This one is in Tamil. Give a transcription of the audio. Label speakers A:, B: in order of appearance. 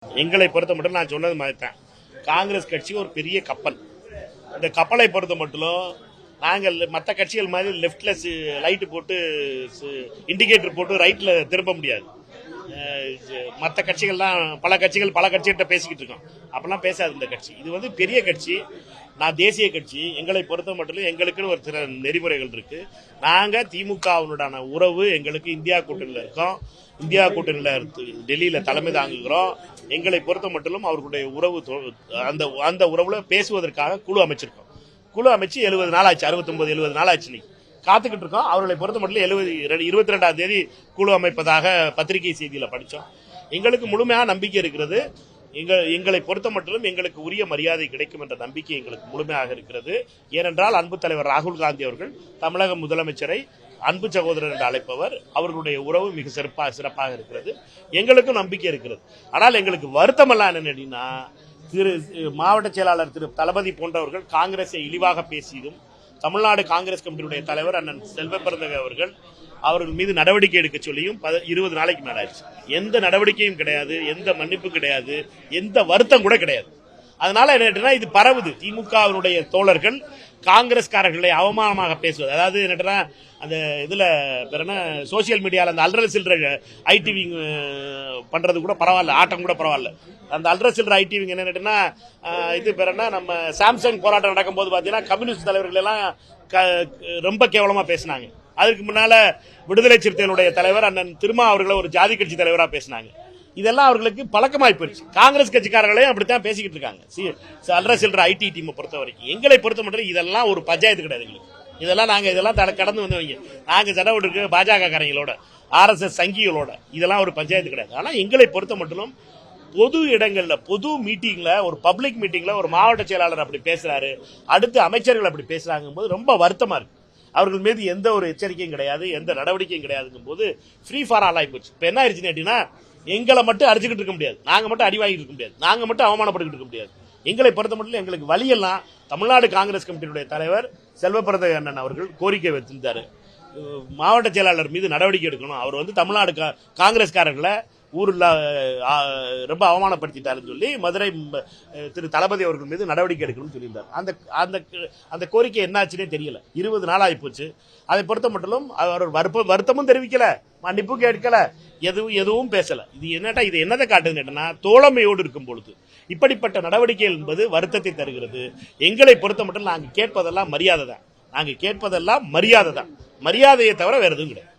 A: எங்களை பொறுத்த மட்டும் நான் சொன்னது மாதிரி தான். காங்கிரஸ் கட்சி ஒரு பெரிய கப்பல். இந்த கப்பலை பொறுத்த மட்டும் நாங்கள் மற்ற கட்சிகள் மாதிரி லெப்ட்ல லைட் போட்டு இண்டிகேட்டர் போட்டு ரைட்ல திரும்ப முடியாது. மற்ற கட்சிகள்லாம் பல கட்சிகிட்ட பேசிக்கிட்டு இருக்கோம். அப்பெல்லாம் பேசாது இந்த கட்சி. இது வந்து பெரிய கட்சி. நான் தேசிய கட்சி. எங்களை பொறுத்த மட்டும் எங்களுக்குன்னு ஒரு சில நெறிமுறைகள் இருக்கு. நாங்க திமுகவுடனான உறவு எங்களுக்கு இந்தியா கூட்டணியில் இருக்கோம். இந்தியா கூட்டணியில் டெல்லியில தலைமை தாங்குகிறோம். எங்களை பொறுத்த மட்டும் அவர்களுடைய உறவு அந்த உறவுல பேசுவதற்காக குழு அமைச்சிருக்கோம். குழு அமைச்சு 70 நாள் ஆச்சு, 69-70 நாள் ஆச்சு. நீ காத்துக்கிட்டு இருக்கோம். அவர்களை பொறுத்த மட்டும் 22ஆம் தேதி குழு அமைப்பதாக பத்திரிகை செய்தியில படிச்சோம். எங்களுக்கு முழுமையான நம்பிக்கை இருக்கிறது. எங்களை பொறுத்த மட்டும் எங்களுக்கு உரிய மரியாதை கிடைக்கும் என்ற நம்பிக்கை எங்களுக்கு முழுமையாக இருக்கிறது. ஏனென்றால் அன்பு தலைவர் ராகுல் காந்தி அவர்கள் தமிழக முதலமைச்சரை அன்பு சகோதரர் என்று அழைப்பவர். அவர்களுடைய உறவு மிக சிறப்பாக இருக்கிறது. எங்களுக்கும் நம்பிக்கை இருக்கிறது. ஆனால் எங்களுக்கு வருத்தமெல்லாம் என்னன்னா, மாவட்ட செயலாளர் திரு தளபதி போன்றவர்கள் காங்கிரஸை இழிவாக பேசியதும், தமிழ்நாடு காங்கிரஸ் கமிட்டியுடைய தலைவர் அண்ணன் செல்வப்பிரந்தகை அவர்கள் மீது நடவடிக்கை எடுக்க சொல்லியும் 20 நாளைக்கு மேல ஆயிடுச்சு. எந்த நடவடிக்கையும் கிடையாது, எந்த மன்னிப்பும் கிடையாது, எந்த வருத்தம் கூட கிடையாது. அதனால என்ன, இது பரவுது. திமுகவினுடைய தோழர்கள் காங்கிரஸ்காரர்களை அவமானமாக பேசுவது. அதாவது என்ன, அந்த இதுல சோசியல் மீடியால அந்த அல்ற சில்ற ஐடிவிங் பண்றது கூட பரவாயில்ல, ஆட்டம் கூட பரவாயில்ல. அந்த அல்ற சில்ற ஐடிவிங் என்ன, இது நம்ம சாம்சங் போராட்டம் நடக்கும் போது பாத்தீங்கன்னா கம்யூனிஸ்ட் தலைவர்கள் எல்லாம் ரொம்ப கேவலமா பேசினாங்க. அதுக்கு முன்னால விடுதலை சிறுத்தைகளுடைய தலைவர் அண்ணன் திருமா அவர்களை ஒரு ஜாதி கட்சி தலைவரா பேசினாங்க. இதெல்லாம் அவர்களுக்கு பழக்கமாய் போயிடுச்சு. காங்கிரஸ் கட்சிக்காரர்களையும் அப்படித்தான் பேசிக்கிட்டு இருக்காங்க. அல்ற சில்ற ஐடி டீமை பொறுத்த வரைக்கும் எங்களை பொறுத்த மட்டும் இதெல்லாம் ஒரு பஞ்சாயத்து கிடையாது எங்களுக்கு. இதெல்லாம் கடந்து வந்தவங்க. நாங்க சண்டை இருக்கு பாஜக காரங்களோட, RSS சங்கிகளோட. இதெல்லாம் ஒரு பஞ்சாயத்து கிடையாது. ஆனா எங்களை பொறுத்த மட்டும் பொது இடங்கள்ல, பொது மீட்டிங்ல, ஒரு பப்ளிக் மீட்டிங்ல ஒரு மாவட்ட செயலாளர் அப்படி பேசுறாரு, அடுத்து அமைச்சர்கள் அப்படி பேசுறாங்க போது ரொம்ப வருத்தமா இருக்கு. அவர்கள் மீது எந்த ஒரு எச்சரிக்கையும் கிடையாது, எந்த நடவடிக்கையும் கிடையாதுங்கும் போது ஃப்ரீ ஃபார் ஆல் ஆகி போச்சு. இப்ப என்ன ஆயிடுச்சுன்னு கேட்டீங்கன்னா, எங்களை மட்டும் அடிச்சுக்கிட்டு இருக்க முடியாது, நாங்க மட்டும் அடி வாங்கிட்டு இருக்க முடியாது, நாங்க மட்டும் அவமானப்பட்டுக்கிட்டு இருக்க முடியாது. எங்களை பொறுத்த மட்டும் எங்களுக்கு வழியெல்லாம் தமிழ்நாடு காங்கிரஸ் கமிட்டியுடைய தலைவர் செல்வப்பிரந்தகை அண்ணன் அவர்கள் கோரிக்கை வைத்திருந்தாரு. மாவட்ட செயலாளர் மீது நடவடிக்கை எடுக்கணும். அவர் வந்து தமிழ்நாடு காங்கிரஸ்காரர்களை ஊர்ல ரொம்ப அவமானப்படுத்திட்டாருன்னு சொல்லி மதுரை திரு தளபதி அவர்கள் மீது நடவடிக்கை எடுக்கணும்னு சொல்லியிருந்தார். அந்த கோரிக்கை என்னாச்சுன்னே தெரியல. 20 நாள் ஆகி போச்சு. அதை பொறுத்த மட்டும் அவர் வருத்தமும் தெரிவிக்கல, மன்னிப்பும் கேட்கல, எதுவும் பேசல. இது என்னதை காட்டுதுன்னா, தோழமையோடு இருக்கும் பொழுது இப்படிப்பட்ட நடவடிக்கைகள் என்பது வருத்தத்தை தருகிறது. எங்களை பொறுத்த மட்டும் நாங்கள் கேட்பதெல்லாம் மரியாதை தான். மரியாதையை தவிர வேற எதுவும் கிடையாது.